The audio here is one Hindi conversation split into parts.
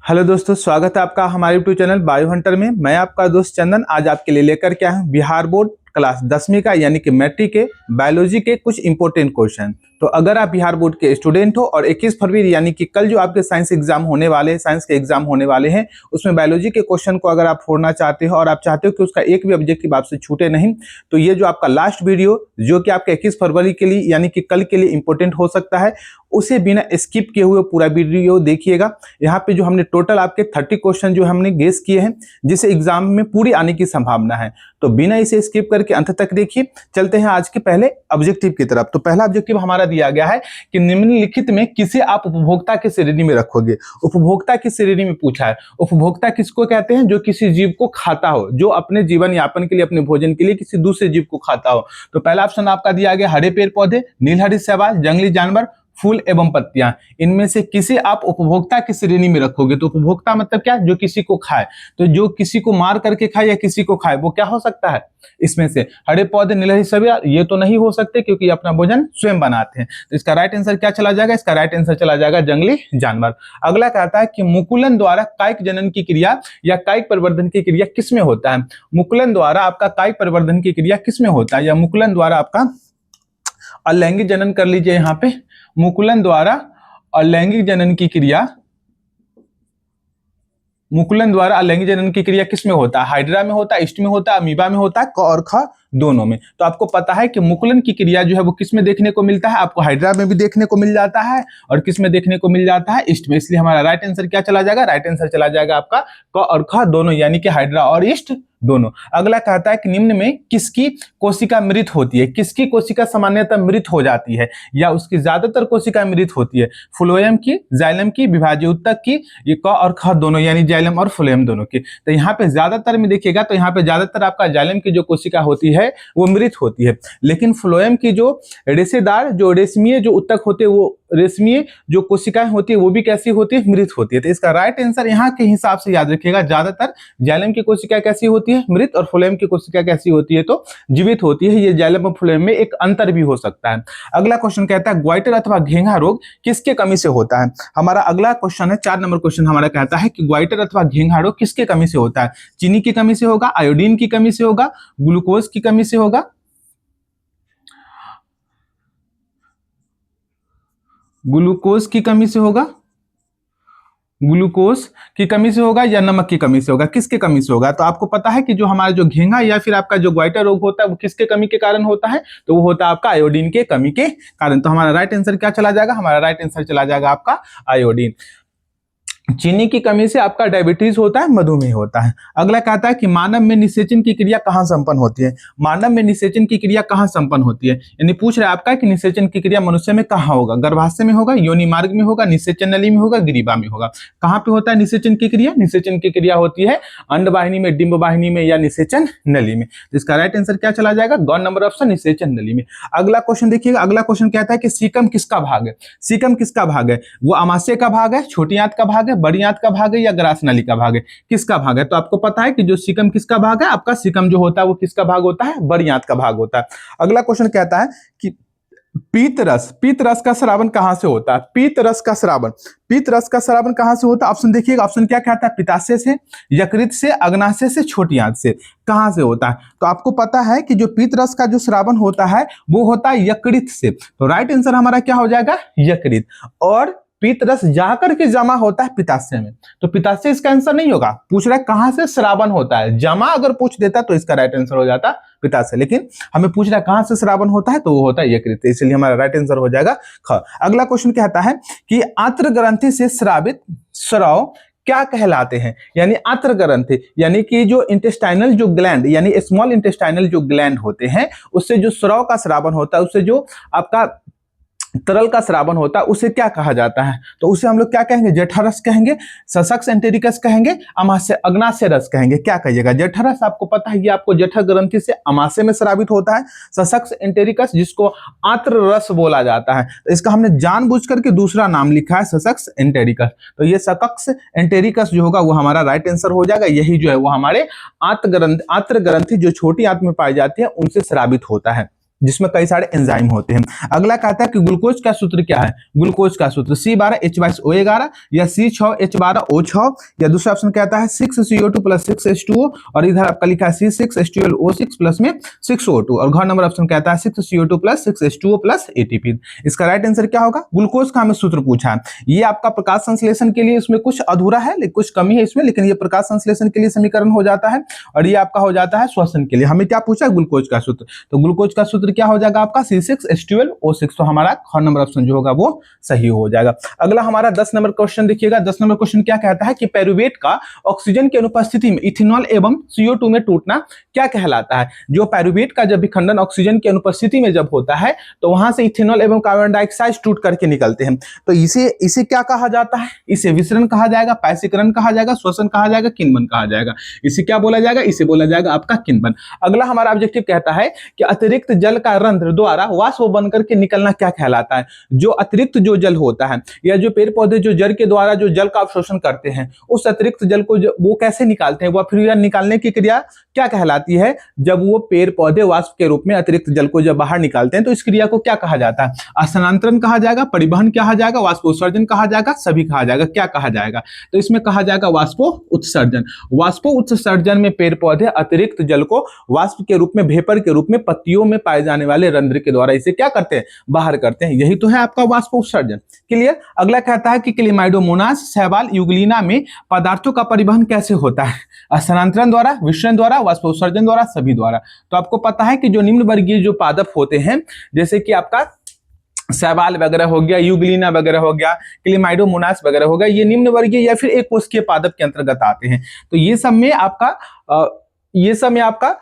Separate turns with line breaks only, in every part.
हेलो दोस्तों, स्वागत है आपका हमारे यूट्यूब चैनल बायो हंटर में। मैं आपका दोस्त चंदन आज आपके लिए लेकर के आया हूं बिहार बोर्ड क्लास 10वीं का यानी कि मैट्रिक के बायोलॉजी के कुछ इंपॉर्टेंट क्वेश्चन। तो अगर आप बिहार बोर्ड के स्टूडेंट हो और 21 फरवरी यानी कि कल जो आपके साइंस एग्जाम होने वाले हैं, साइंस के एग्जाम होने वाले हैं, उसमें बायोलॉजी के क्वेश्चन को अगर आप फोड़ना चाहते हो और आप चाहते हो कि उसका एक भी ऑब्जेक्टिव आपसे छूटे नहीं, तो ये जो आपका लास्ट वीडियो जो कि आपका 21 फरवरी के लिए यानी कि कल के लिए इंपॉर्टेंट हो सकता है, उसे बिना स्किप किए हुए पूरा वीडियो देखिएगा। यहाँ पे जो हमने टोटल आपके 30 क्वेश्चन जो हमने गेस किए हैं, जिसे एग्जाम में पूरी आने की संभावना है, तो बिना इसे स्किप करके अंत तक देखिए। चलते हैं आज के पहले ऑब्जेक्टिव की तरफ। तो पहला ऑब्जेक्टिव हमारा दिया गया है कि निम्नलिखित में किसे आप उपभोक्ता की श्रेणी में रखोगे। उपभोक्ता की श्रेणी में पूछा है। उपभोक्ता किसको कहते हैं? जो किसी जीव को खाता हो, जो अपने जीवन यापन के लिए, अपने भोजन के लिए किसी दूसरे जीव को खाता हो। तो पहला ऑप्शन आपका दिया गया हरे पेड़ पौधे, नीलहरित शैवाल, जंगली जानवर, फूल एवं पत्तियां। इनमें से किसे आप उपभोक्ता की श्रेणी में रखोगे? तो उपभोक्ता मतलब क्या? जो किसी को खाए। तो जो किसी को मार करके खाए या किसी को खाए, वो क्या हो सकता है? इसमें से हरे पौधे, नीलहरित शैवाल, ये तो नहीं हो सकते क्योंकि अपना भोजन स्वयं बनाते हैं। तो इसका राइट आंसर क्या चला जाएगा? इसका राइट आंसर चला जाएगा जंगली जानवर। अगला कहता है कि मुकुलन द्वारा कायिक जनन की क्रिया या कायिक परिवर्धन की क्रिया किसमें होता है? मुकुलन द्वारा आपका कायिक परिवर्धन की क्रिया किसमें होता है? या मुकुलन द्वारा आपका अलैंगिक जनन कर लीजिए। यहाँ पे मुकुलन द्वारा अलैंगिक जनन की क्रिया, मुकुलन द्वारा अलैंगिक जनन की क्रिया किसमें होता है? हाइड्रा में होता है, ईस्ट में होता है, अमीबा में होता है, क और ख दोनों में। तो आपको पता है कि मुकुलन की क्रिया जो है वो किस में देखने को मिलता है? आपको हाइड्रा में भी देखने को मिल जाता है और किस में देखने को मिल जाता है? ईस्ट में। इसलिए हमारा राइट आंसर क्या चला जाएगा? राइट आंसर चला जाएगा आपका क और ख दोनों, यानी कि हाइड्रा और ईस्ट दोनों। अगला कहता है कि निम्न में किसकी कोशिका मृत होती है? किसकी कोशिका सामान्यतः मृत हो जाती है या उसकी ज्यादातर कोशिका मृत होती है? फ्लोएम की, जाइलम की, विभाज्य ऊतक की, ये क और ख दोनों, यानी जाइलम और फ्लोएम दोनों की। तो यहाँ पे ज्यादातर में देखिएगा तो यहाँ पे ज्यादातर आपका जाइलम की जो कोशिका होती है वो मृत होती है, लेकिन फ्लोएम की जो रेशेदार, जो रेशमीय जो ऊतक होते हैं, वो रेशमीय जो कोशिकाएं होती है वो भी कैसी होती है? मृत होती है। तो इसका राइट आंसर यहाँ के हिसाब से याद रखिएगा, ज्यादातर जाइलम की कोशिका कैसी होती है? मृत, और फ्लोएम की कोशिका कैसी होती है? तो जीवित होती है। ये जाइलम और फ्लोएम में एक अंतर भी हो सकता है। अगला क्वेश्चन कहता है ग्वाइटर अथवा घेंघा रोग किसके कमी से होता है? हमारा अगला क्वेश्चन है 4 नंबर क्वेश्चन हमारा कहता है कि ग्वाइटर अथवा घेंघा रोग किसके कमी से होता है? चीनी की कमी से होगा, आयोडीन की कमी से होगा, ग्लूकोज की कमी से होगा, ग्लूकोज की कमी से होगा, ग्लूकोज की कमी से होगा, या नमक की कमी से होगा? किसके कमी से होगा? तो आपको पता है कि जो हमारा जो घेंघा या फिर आपका जो ग्वाइटर रोग होता है वो किसके कमी के कारण होता है? तो वो होता है आपका आयोडीन के कमी के कारण। तो हमारा राइट आंसर क्या चला जाएगा? हमारा राइट आंसर चला जाएगा आपका आयोडीन। चीनी की कमी से आपका डायबिटीज होता है, मधुमेह होता है। अगला कहता है कि मानव में निषेचन की क्रिया कहाँ संपन्न होती है? मानव में निषेचन की क्रिया कहाँ संपन्न होती है? यानी पूछ रहा है आपका कि निषेचन की क्रिया मनुष्य में कहाँ होगा? गर्भाशय में होगा, योनि मार्ग में होगा, निषेचन नली में होगा, ग्रीवा में होगा। कहाँ पे होता है निषेचन की क्रिया? निषेचन की क्रिया होती है अंडवाहिनी में, डिंब वाहिनी में, या निषेचन नली में। तो इसका राइट आंसर क्या चला जाएगा? ग नंबर ऑप्शन, निषेचन नली में। अगला क्वेश्चन देखिएगा। अगला क्वेश्चन कहता है कि सीकम किसका भाग है? सीकम किसका भाग है? वो अमाशय का भाग है, छोटी आंत का भाग है, बड़ी आंत का भाग है, या ग्रास नली का भाग है? किसका भाग है? तो आपको पता है कि जो सीकम किसका भाग है? आपका सीकम जो होता है वो किसका भाग होता है? बड़ी आंत का भाग होता है। अगला क्वेश्चन कहता है कि पीत रस का स्रावन कहां से होता है? पीत रस का स्रावन, पीत रस का स्रावन कहां से होता है? ऑप्शन देखिएगा। ऑप्शन क्या कहता है? पित्ताशय से, यकृत से, अग्नाशय से, छोटी आंत से। कहां से होता है? तो आपको पता है कि जो पीत रस का जो स्रावन होता है वो होता है यकृत से। तो राइट आंसर हमारा क्या हो जाएगा? यकृत। और पीत रस जाकर के जमा होता है पित्ताशय में। तो पित्ताशय इसका आंसर नहीं होगा। पूछ रहा है कहां से स्रावन होता है? जमा अगर पूछ देता तो इसका राइट आंसर हो जाता पित्ताशय, लेकिन हमें पूछ रहा है कहां से स्रावन होता है, तो वो होता है यकृत। इसलिए हमारा राइट आंसर हो जाएगा ख। अगला क्वेश्चन कहता है कि आंत्र ग्रंथि से स्रावित स्राव क्या कहलाते हैं? यानी आंत्र ग्रंथि यानी कि जो इंटेस्टाइनल जो ग्लैंड, यानी स्मॉल इंटेस्टाइनल जो ग्लैंड होते हैं, उससे जो स्राव का स्रावन होता है, उससे जो आपका तरल का स्रावन होता है, उसे क्या कहा जाता है? तो उसे हम लोग क्या कहेंगे? जठरस कहेंगे, सशक्स एंटेरिकस कहेंगे, अमाशय अग्नाशय रस कहेंगे। क्या कहिएगा? जठरस आपको पता है ये आपको जठर ग्रंथि से अमाशय में स्रावित होता है। सशक्स एंटेरिकस जिसको आंत्र रस बोला जाता है, तो इसका हमने जानबूझ करके दूसरा नाम लिखा है सशक्स एंटेरिकस। तो ये सशक्स एंटेरिकस जो होगा वो हमारा राइट आंसर हो जाएगा। यही जो है वो हमारे आंत्र ग्रंथि जो छोटी आंत में पाई जाती है उनसे स्रावित होता है। जिसमें कई सारे एंजाइम होते हैं। अगला कहता है कि ग्लूकोज का सूत्र क्या है, ग्लूकोज का सूत्र C12H22O11 या C6H12O6, या दूसरा ऑप्शन कहता है 6CO2 + 6H2O, और इधर आपका लिखा है C6H12O6 प्लस में 6O2, और घ नंबर ऑप्शन कहता है 6CO2 + 6H2O + ATP। इसका राइट आंसर क्या होगा, ग्लूकोज का हमें सूत्र पूछा है। ये आपका प्रकाश संश्लेषण के लिए इसमें कुछ अधूरा है, लेकिन कुछ कमी है इसमें, लेकिन ये प्रकाश संश्लेषण के लिए समीकरण हो जाता है, और ये आपका हो जाता है श्वसन के लिए। हमें क्या पूछा, ग्लूकोज का सूत्र, तो ग्लूकोज का सूत्र क्या हो जाएगा आपका C6H12O6, तो हमारा ख नंबर ऑप्शन जो होगा वो सही हो जाएगा। अगला हमारा 10 नंबर क्वेश्चन देखिएगा। 10 नंबर क्वेश्चन क्या कहता है कि पायरुवेट का ऑक्सीजन की अनुपस्थिति में इथेनॉल एवं CO2 में टूटना क्या कहलाता है। जो पायरुवेट का जब विखंडन ऑक्सीजन की अनुपस्थिति में जब होता है तो वहां से इथेनॉल एवं कार्बन डाइऑक्साइड टूट करके निकलते हैं, तो इसे क्या कहा जाता है, इसे विसरण कहा जाएगा, पायसीकरण कहा जाएगा, श्वसन कहा जाएगा, किण्वन कहा जाएगा। इसे क्या बोला जाएगा, इसे बोला जाएगा आपका किण्वन। अगला हमारा ऑब्जेक्टिव कहता है कि अतिरिक्त जल का रंध्र द्वारा वाष्प बनकर के निकलना क्या कहलाता है। जो अतिरिक्त जो जल होता है या जो पेड़ पौधे जो जल के द्वारा जो जल का अवशोषण करते हैं, उस अतिरिक्त जल को वो कैसे निकालते हैं, वह फिर निकालने की क्रिया क्या कहलाती है। जब वो पेड़ पौधे वाष्प के रूप में अतिरिक्त जल को जब बाहर निकालते हैं तो इस क्रिया को क्या कहा जाता है, स्थानांतरण कहा जाएगा, परिवहन कहा जाएगा, वाष्पोत्सर्जन कहा जाएगा, सभी कहा जाएगा, क्या कहा जाएगा, तो इसमें कहा जाएगा वाष्पोत्सर्जन। वाष्पोत्सर्जन में पेड़ पौधे अतिरिक्त जल को वाष्प के रूप में, वेपर के रूप में पत्तियों में पाए जाने वाले रंध्र के द्वारा इसे क्या करते हैं, बाहर करते हैं। यही तो है आपका वाष्पोत्सर्जन। क्लियर। अगला कहता है कि क्लेमाइडोमोनास शैवाल यूग्लिना में पदार्थों का परिवहन कैसे होता है, स्थानांतरण द्वारा, विसरण द्वारा, वाष्पोत्सर्जन द्वारा, सभी द्वारा। तो आपको पता है कि जो निम्न वर्गीय जो पादप होते हैं, जैसे कि आपका शैवाल वगैरह हो गया, यूग्लिना वगैरह हो गया, क्लेमाइडोमोनास वगैरह हो गया, ये निम्न वर्गीय या फिर एक कोशिकीय पादप के अंतर्गत आते हैं। तो ये सब में आपका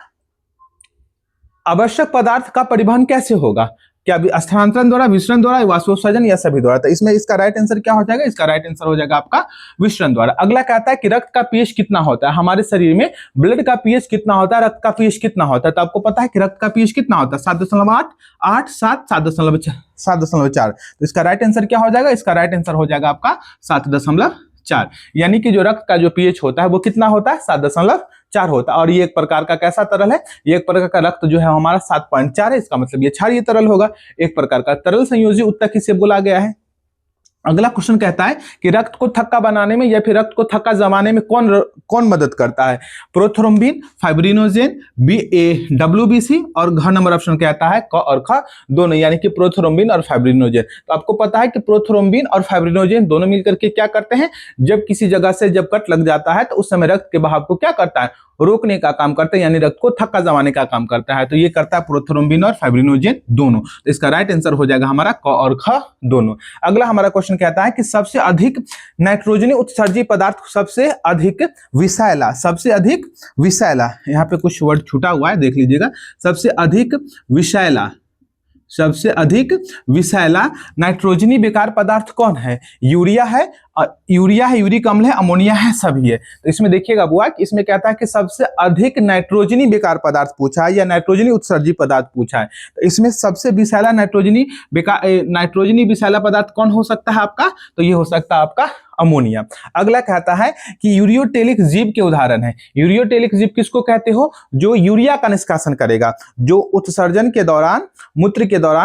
आवश्यक पदार्थ का परिवहन कैसे होगा, क्या स्थानांतरण द्वारा, विसरण द्वारा, वाष्पोत्सर्जन या सभी द्वारा। तो इसमें इसका राइट आंसर क्या हो जाएगा, इसका राइट आंसर हो जाएगा आपका विसरण द्वारा। अगला कहता है कि रक्त का पीएच कितना होता है, हमारे शरीर में ब्लड का पीएच कितना होता है, रक्त का पीएच कितना होता है। तो आपको पता है कि रक्त का पीएच कितना होता है, 7.8, 8, 7, 7.4। तो इसका राइट आंसर क्या हो जाएगा, इसका राइट आंसर हो जाएगा आपका 7.4। यानी कि जो रक्त का जो पीएच होता है वो कितना होता है, 7.4 होता है। और ये एक प्रकार का कैसा तरल है, ये एक प्रकार का रक्त जो है हमारा 7.4 है, इसका मतलब ये क्षारीय तरल होगा, एक प्रकार का तरल संयोजी उत्तक इसे बोला गया है। अगला क्वेश्चन कहता है कि रक्त को थक्का बनाने में या फिर रक्त को थक्का जमाने में कौन मदद करता है, प्रोथ्रोम्बिन, फाइब्रिनोजेन, WBC, और घ नंबर ऑप्शन कहता है क और ख दोनों, यानी कि प्रोथ्रोम्बिन और फाइब्रिनोजेन। तो आपको पता है कि प्रोथ्रोम्बिन और फाइब्रिनोजेन दोनों मिलकर के क्या करते हैं, जब किसी जगह से जब कट लग जाता है तो उस समय रक्त के बहाव को क्या करता है, रोकने का काम करता है, यानी रक्त को थक्का जमाने का काम करता है। तो ये करता है प्रोथ्रोम्बिन और फाइब्रिनोजेन दोनों। तो इसका राइट आंसर हो जाएगा हमारा क और ख दोनों। अगला हमारा क्वेश्चन कहता है कि सबसे अधिक नाइट्रोजनी उत्सर्जी पदार्थ, सबसे अधिक विषैला, यहाँ पे कुछ वर्ड छूटा हुआ है, देख लीजिएगा। सबसे अधिक विषैला नाइट्रोजनी बेकार पदार्थ कौन है, यूरिया है, यूरिक अम्ल है, अमोनिया है, सभी है। तो इसमें देखिएगा बुआ कि इसमें कहता है कि सबसे अधिक नाइट्रोजनी बेकार पदार्थ पूछा है या नाइट्रोजनी उत्सर्जी पदार्थ पूछा है। तो इसमें सबसे विषैला नाइट्रोजनी विषैला पदार्थ कौन हो सकता है आपका, तो ये हो सकता है आपका अमोनिया। अगला कहता है कि यूरियोटेलिक जीव के उदाहरण है। यूरियोटेलिक जीव किसको कहते हो, जो यूरिया का निष्कासन करेगा, जो उत्सर्जन के दौरान,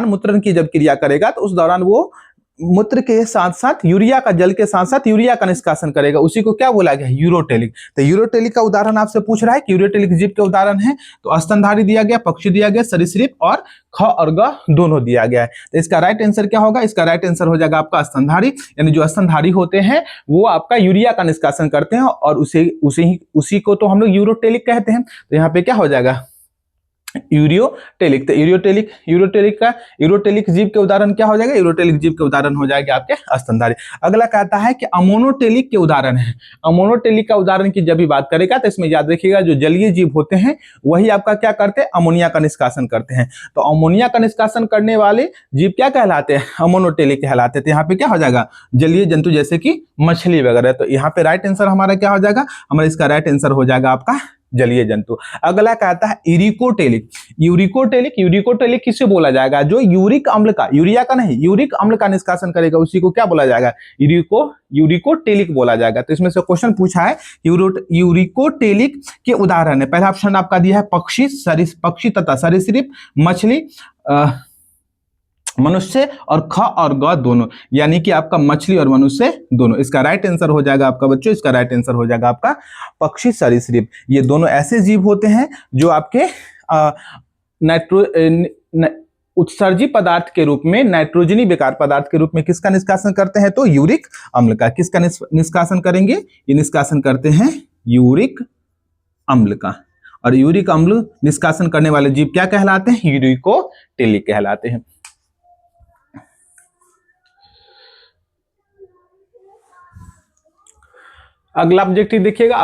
मूत्रन की जब क्रिया करेगा तो उस दौरान वो मूत्र के साथ साथ यूरिया का, जल के साथ साथ यूरिया का निष्कासन करेगा, उसी को क्या बोला गया, यूरोटेलिक। तो यूरोटेलिक का उदाहरण आपसे पूछ रहा है कि यूरोटेलिक जीव के उदाहरण है, तो स्तनधारी दिया गया, पक्षी दिया गया, सरीसृप और ख और ग दोनों दिया गया है। तो इसका राइट आंसर क्या होगा, इसका राइट आंसर हो जाएगा आपका स्तनधारी, यानी जो स्तनधारी होते हैं वो आपका यूरिया का निष्कासन करते हैं, और उसी को तो हम लोग यूरोटेलिक कहते हैं। तो यहाँ पे क्या हो जाएगा, यूरियोटेलिक। तो यूरोटेलिक जीव के उदाहरण क्या हो जाएगा, यूरोटेलिक जीव के उदाहरण हो जाएगा आपके स्तनधारी। अगला कहता है कि अमोनोटेलिक के उदाहरण है। अमोनोटेलिक का उदाहरण की जब भी बात करेगा तो इसमें याद रखिएगा जो जलीय जीव होते हैं वही आपका क्या करते हैं, अमोनिया का निष्कासन करते हैं। तो अमोनिया का निष्कासन करने वाले जीव क्या कहलाते हैं, अमोनोटेलिक कहलाते हैं। तो यहाँ पे क्या हो जाएगा, जलीय जंतु जैसे कि मछली वगैरह। तो यहाँ पे राइट आंसर हमारा क्या हो जाएगा, हमारा इसका राइट आंसर हो जाएगा आपका जलीय जंतु। अगला कहता है यूरिकोटेलिक किसे बोला जाएगा, जो यूरिक अम्ल का, यूरिया का नहीं, यूरिक अम्ल का निष्कासन करेगा, उसी को क्या बोला जाएगा, यूरिकोटेलिक बोला जाएगा। तो इसमें से क्वेश्चन पूछा है यूरिकोटेलिक के उदाहरण है। पहला ऑप्शन आपका दिया है पक्षी तथा सरीसृप, मछली, मनुष्य और ख और ग दोनों, यानी कि आपका मछली और मनुष्य दोनों। इसका राइट आंसर हो जाएगा आपका बच्चों, इसका राइट आंसर हो जाएगा आपका पक्षी सरीसृप। ये दोनों ऐसे जीव होते हैं जो आपके उत्सर्जी पदार्थ के रूप में, नाइट्रोजनी बेकार पदार्थ के रूप में किसका निष्कासन करते हैं, तो यूरिक अम्ल का। किसका निष्कासन करेंगे, ये निष्कासन करते हैं यूरिक अम्ल का। और यूरिक अम्ल निष्कासन करने वाले जीव क्या कहलाते हैं, यूरिकोटेलिक कहलाते हैं। अगला ऑब्जेक्टिव देखिएगा,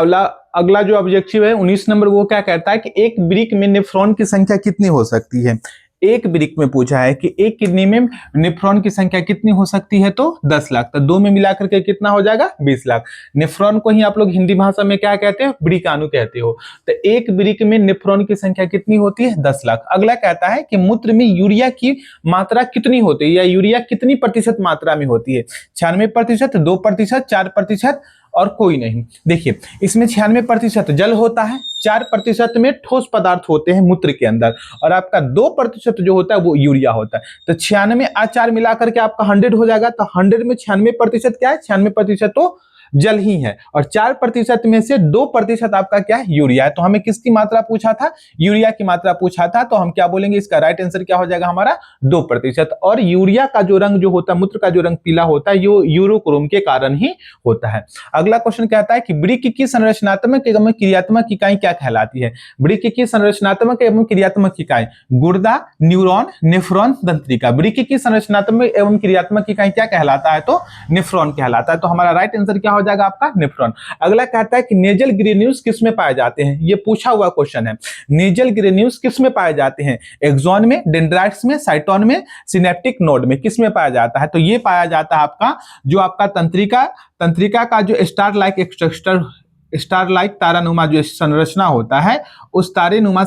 अगला जो ऑब्जेक्टिव है 19 नंबर, वो क्या कहता है कि एक वृक्क में नेफ्रॉन की संख्या कितनी हो सकती है। एक वृक्क में पूछा है कि एक किडनी में नेफ्रॉन की संख्या कितनी हो सकती है, तो 10 लाख। तो दो में मिलाकर के कितना हो जाएगा, 20 लाख। नेफ्रॉन को ही आप लोग हिंदी भाषा में क्या कहते हैं, वृक्काणु कहते हो। तो एक वृक्क में नेफ्रॉन की संख्या कितनी होती है, 10 लाख। अगला कहता है कि मूत्र में यूरिया की मात्रा कितनी होती है, या यूरिया कितनी प्रतिशत मात्रा में होती है। 96%, 2%, 4% और कोई नहीं। देखिए इसमें 96% जल होता है, 4% में ठोस पदार्थ होते हैं मूत्र के अंदर, और आपका 2% जो होता है वो यूरिया होता है। तो 96 और 4 मिलाकर के आपका 100 हो जाएगा। तो 100 में 96% क्या है, 96% तो जल ही है, और 4% में से 2% आपका क्या है, यूरिया है। तो हमें किसकी मात्रा पूछा था, यूरिया की मात्रा पूछा था। तो हम क्या बोलेंगे, इसका राइट आंसर क्या हो जाएगा हमारा, 2%। और यूरिया का जो रंग जो होता है, मूत्र का जो रंग पीला होता है, ये यूरोक्रोम के कारण ही होता है। अगला क्वेश्चन कहता है कि वृक्क की संरचनात्मक एवं क्रियात्मक इकाई क्या कहलाती है। वृक्क की संरचनात्मक एवं क्रियात्मक इकाई, गुर्दा, न्यूरॉन, नेफ्रॉन, तंत्रिका। वृक्क की संरचनात्मक एवं क्रियात्मक इकाई क्या कहलाता है, तो नेफ्रॉन कहलाता है। तो हमारा राइट आंसर क्या हो जाएगा आपका, नेफ्रॉन। अगला कहता है कि नेजल ग्रेन्यूल्स किस में पाए जाते हैं। ये पूछा हुआ क्वेश्चन है। नेजल ग्रेन्यूल्स किस में पाए जाते हैं, एक्सॉन में, डेंड्राइट्स में, साइटोन में, सिनेप्टिक नोड में, किस में पाया जाता है। तो ये पाया जाता है आपका जो आपका तंत्रिका का जो स्टार लाइक तारानुमा जो संरचना होता है, उस तारेनुमा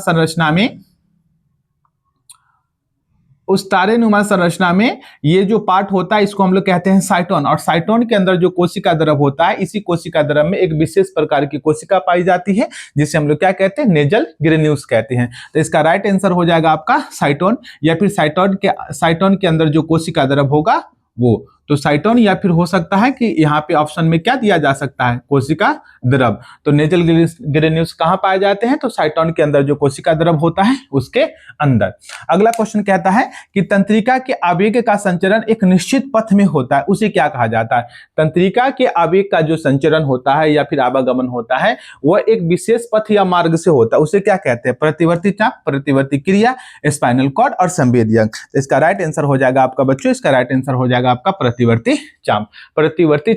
संरचना में ये जो पार्ट होता है इसको हम लोग कहते हैं साइटोन। और साइटोन के अंदर जो कोशिका द्रव होता है, इसी कोशिका द्रव में एक विशेष प्रकार की कोशिका पाई जाती है जिसे हम लोग क्या कहते हैं, नेजल ग्रेन्यूल्स कहते हैं। तो इसका राइट आंसर हो जाएगा आपका साइटोन, या फिर साइटोन के अंदर जो कोशिका द्रव होगा वो। तो साइटोन, या फिर हो सकता है कि यहाँ पे ऑप्शन में क्या दिया जा सकता है, कोशिका द्रव। तो नेजल ग्रेन्यूल्स कहाँ पाए जाते हैं, तो साइटोन के अंदर जो कोशिका द्रव होता है उसके अंदर। अगला क्वेश्चन कहता है कि तंत्रिका के आवेग का संचरण एक निश्चित पथ में होता है, उसे क्या कहा जाता है। तंत्रिका के आवेग का जो संचरण होता है या फिर आवागमन होता है, वह एक विशेष पथ या मार्ग से होता है, उसे क्या कहते हैं, प्रतिवर्ती चाप, प्रतिवर्ती क्रिया, स्पाइनल कॉर्ड और संवेदी अंग। तो इसका राइट आंसर हो जाएगा आपका बच्चों, इसका राइट आंसर हो जाएगा आपका प्रतिवर्ती चाप। प्रतिवर्ती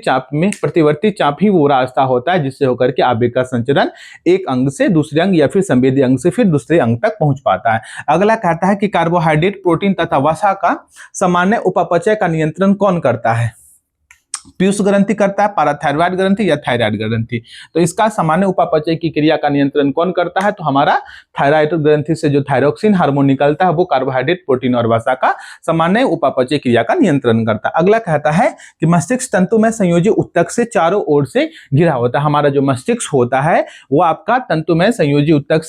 चाप ही वो रास्ता होता है जिससे होकर के आवेग का संचरण एक अंग से दूसरे अंग या फिर संवेदी अंग से फिर दूसरे अंग तक पहुंच पाता है। अगला कहता है कि कार्बोहाइड्रेट, प्रोटीन तथा वसा का सामान्य उपापचय का नियंत्रण कौन करता है। पीयूष ग्रंथि करता है, पाराथायरॉइड ग्रंथि या थायराइड ग्रंथि। तो इसका सामान्य उपापचय की क्रिया का नियंत्रण कौन करता है, तो हमारा थायराइड ग्रंथि से जो थायरोक्सिन हार्मोन निकलता है वो कार्बोहाइड्रेट, प्रोटीन और वसा का सामान्य उपापचय क्रिया का नियंत्रण करता है। अगला कहता है कि मस्तिष्क तंतु में संयोजी ऊतक से चारों ओर से घिरा होता है। हमारा जो मस्तिष्क होता है वो आपका तंतु में संयोजी ऊतक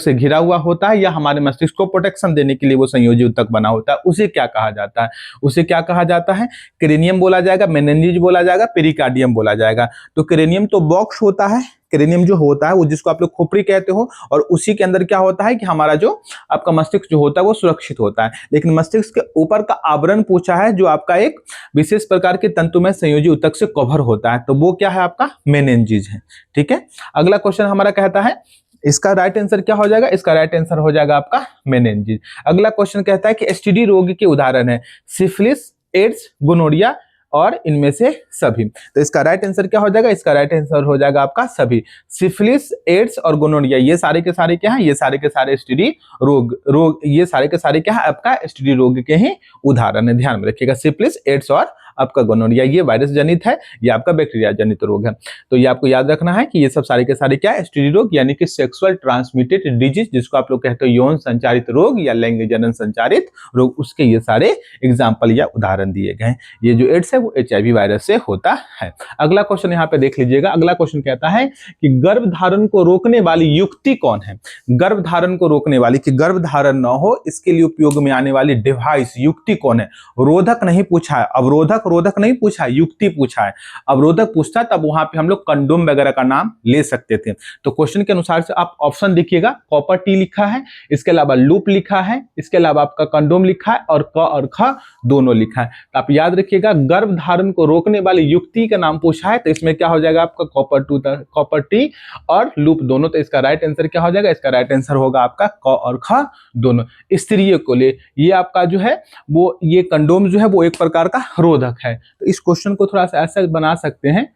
से घिरा हुआ होता है, या हमारे मस्तिष्क को प्रोटेक्शन देने के लिए वो संयोजी ऊतक बना होता है। उसे क्या कहा जाता है, उसे क्या कहा जाता है, क्रेनियम बोला जाएगा, मेनिन्जेस बोला जाएगा, पेरिकार्डियम बोला जाएगा। तो क्रेनियम तो बॉक्स होता है, क्रेनियम जो होता है वो जिसको आप लोग खोपड़ी कहते हो, और उसी के अंदर क्या होता है कि हमारा जो आपका मस्तिष्क जो होता है वो सुरक्षित होता है। लेकिन मस्तिष्क के ऊपर का आवरण पूछा है जो आपका एक विशेष प्रकार के तंतुमय संयोजी ऊतक से कवर होता है, तो वो क्या है आपका मेनिन्जेस है। ठीक है, अगला क्वेश्चन हमारा कहता है, इसका राइट आंसर क्या हो जाएगा, इसका राइट आंसर हो जाएगा आपका मेनिन्जेस। अगला क्वेश्चन कहता है कि एसटीडी रोग के उदाहरण है सिफिलिस, एड्स, गोनोरिया और इनमें से सभी। तो इसका राइट आंसर क्या हो जाएगा, इसका राइट आंसर हो जाएगा आपका सभी। सिफिलिस, एड्स और गोनोरिया ये सारे के सारे क्या है, ये सारे के सारे एसटीडी रोग ये सारे के सारे क्या है आपका एसटीडी रोग के ही उदाहरण है। ध्यान में रखिएगा, सिफिलिस, एड्स और आपका गोनोरिया ये वायरस जनित है, ये आपका बैक्टीरिया जनित रोग है। तो ये आपको याद रखना है कि ये सब सारे के सारे क्या है, एसटीडी रोग यानी कि सेक्सुअल ट्रांसमिटेड डिजीज, जिसको आप लोग कहते हो यौन संचारित रोग या लैंगिक जनन संचारित रोग, उसके ये सारे एग्जाम्पल या उदाहरण दिए गए हैं। ये जो एड्स है वो HIV वायरस से होता है। अगला क्वेश्चन यहाँ पे देख लीजिएगा। अगला क्वेश्चन कहता है कि गर्भधारण को रोकने वाली युक्ति कौन है। गर्भधारण को रोकने वाली, कि गर्भधारण न हो इसके लिए उपयोग में आने वाली डिवाइस, युक्ति कौन है। रोधक नहीं पूछा है, अवरोधक रोधक नहीं पूछा है, युक्ति पूछा है। अवरोधक पूछता तब वहां पे हम लोग कंडोम वगैरह का नाम ले सकते थे। तो क्वेश्चन के अनुसार से आप ऑप्शन देखिएगा, कॉपर टी लिखा है, इसके अलावा लूप लिखा है, इसके अलावा आपका कंडोम लिखा है और क और ख दोनों लिखा है। तो आप याद रखिएगा, गर्भधारण को रोकने वाली युक्ति का नाम पूछा है तो इसमें क्या हो जाएगा आपका कॉपर टी और लूप दोनों। तो इसका राइट आंसर क्या हो जाएगा, इसका राइट आंसर होगा आपका क और ख दोनों। स्त्रियों को ले ये आपका जो है वो ये कंडोम जो है वो एक प्रकार का रोधक है। तो इस क्वेश्चन को थोड़ा सा ऐसा बना सकते हैं,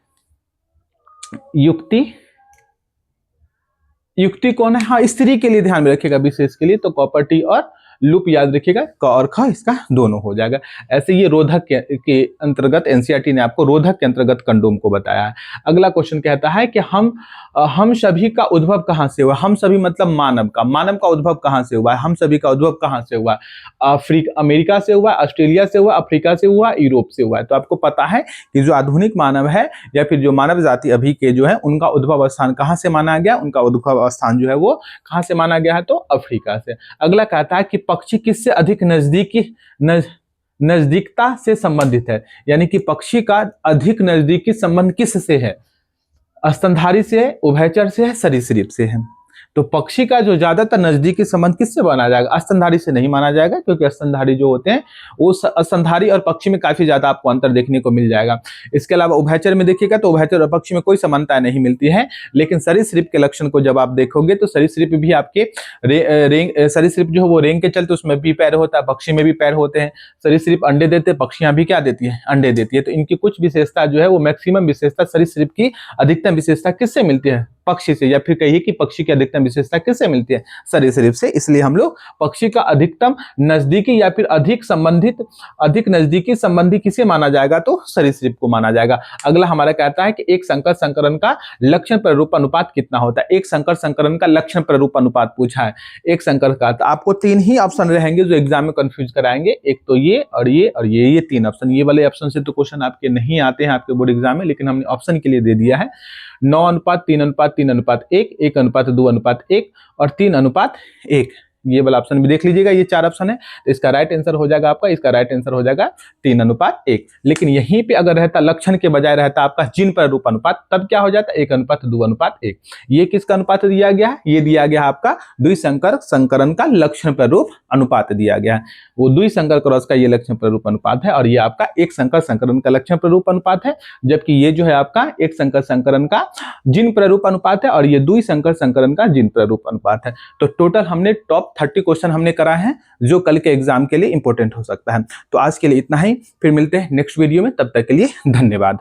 युक्ति कौन है, हाँ स्त्री के लिए ध्यान में रखिएगा विशेष के लिए, तो कॉपर टी और लूप याद रखिएगा, क और ख इसका दोनों हो जाएगा। ऐसे ये रोधक के अंतर्गत एनसीईआरटी ने आपको रोधक के अंतर्गत कंडोम को बताया है। अगला क्वेश्चन कहता है कि हम सभी का उद्भव कहाँ से हुआ। हम सभी मतलब मानव का उद्भव कहाँ से हुआ है, हम सभी का उद्भव कहाँ से हुआ, अमेरिका से हुआ, ऑस्ट्रेलिया से हुआ, अफ्रीका से हुआ, यूरोप से हुआ है। तो आपको पता है कि जो आधुनिक मानव है या फिर जो मानव जाति अभी के जो है उनका उद्भव स्थान कहाँ से माना गया, उनका उद्भव स्थान जो है वो कहाँ से माना गया है, तो अफ्रीका से। अगला कहता है कि पक्षी किससे अधिक नजदीकता से संबंधित है, यानी कि पक्षी का अधिक नजदीकी संबंध किससे है, स्तनधारी से, उभयचर से है, सरीसृप से है। तो पक्षी का जो ज्यादातर नजदीकी संबंध किससे माना जाएगा, स्तनधारी से नहीं माना जाएगा, क्योंकि स्तनधारी जो होते हैं वो स्तनधारी और पक्षी में काफी ज्यादा आपको अंतर देखने को मिल जाएगा। इसके अलावा उभयचर में देखिएगा तो उभयचर और पक्षी में कोई समानता नहीं मिलती है, लेकिन सरीसृप के लक्षण को जब आप देखोगे तो सरीसृप भी आपके सरीसृप जो है वो रेंग के चलते उसमें भी पैर होता है, पक्षी में भी पैर होते हैं। सरीसृप अंडे देते हैं, पक्षियां भी क्या देती है, अंडे देती है। तो इनकी कुछ विशेषता जो है वो मैक्सिमम विशेषता सरीसृप की अधिकतम विशेषता किससे मिलती है, पक्षी से, या फिर कहिए कि पक्षी की अधिकतम विशेषता किससे मिलती है, सरीसृप से। इसलिए हम लोग पक्षी का अधिकतम नजदीकी या फिर अधिक नजदीकी संबंधी किसे माना जाएगा, तो सरीसृप को माना जाएगा। अगला हमारा कहता है कि एक संकर संकरण का लक्षण प्ररूप अनुपात कितना होता है। एक संकर संकरण का लक्षण प्ररूप अनुपात पूछा है, एक संकर का। तो आपको 3 ही ऑप्शन रहेंगे जो एग्जाम में कंफ्यूज कराएंगे, एक तो ये और ये और ये 3 ऑप्शन। ये वाले ऑप्शन से तो क्वेश्चन आपके नहीं आते हैं आपके बोर्ड एग्जाम में, लेकिन हमने ऑप्शन के लिए दे दिया है 9:3:3:1, 1:2:1 और 3:1। ये वाला ऑप्शन भी देख लीजिएगा, ये 4 ऑप्शन है। तो इसका राइट आंसर हो जाएगा आपका, इसका राइट आंसर हो जाएगा 3:1। लेकिन यहीं पे अगर रहता लक्षण के बजाय रहता आपका जिन प्ररूप अनुपात, तब क्या हो जाता 1:2:1। ये किसका अनुपात दिया गया है, ये दिया गया आपका द्विसंकर संकरण का लक्षण प्ररूप अनुपात दिया गया है। वो द्विसंकर क्रॉस का ये लक्षण प्ररूप अनुपात है और ये आपका एक संकर संकरण का लक्षण प्ररूप अनुपात है, जबकि ये जो है आपका एक संकर संकरण का जिन प्ररूप अनुपात है और ये द्विसंकर संकरण का जिन प्ररूप अनुपात है। तो टोटल हमने टॉप 30 क्वेश्चन हमने कराए हैं जो कल के एग्जाम के लिए इंपॉर्टेंट हो सकता है। तो आज के लिए इतना ही, फिर मिलते हैं नेक्स्ट वीडियो में, तब तक के लिए धन्यवाद।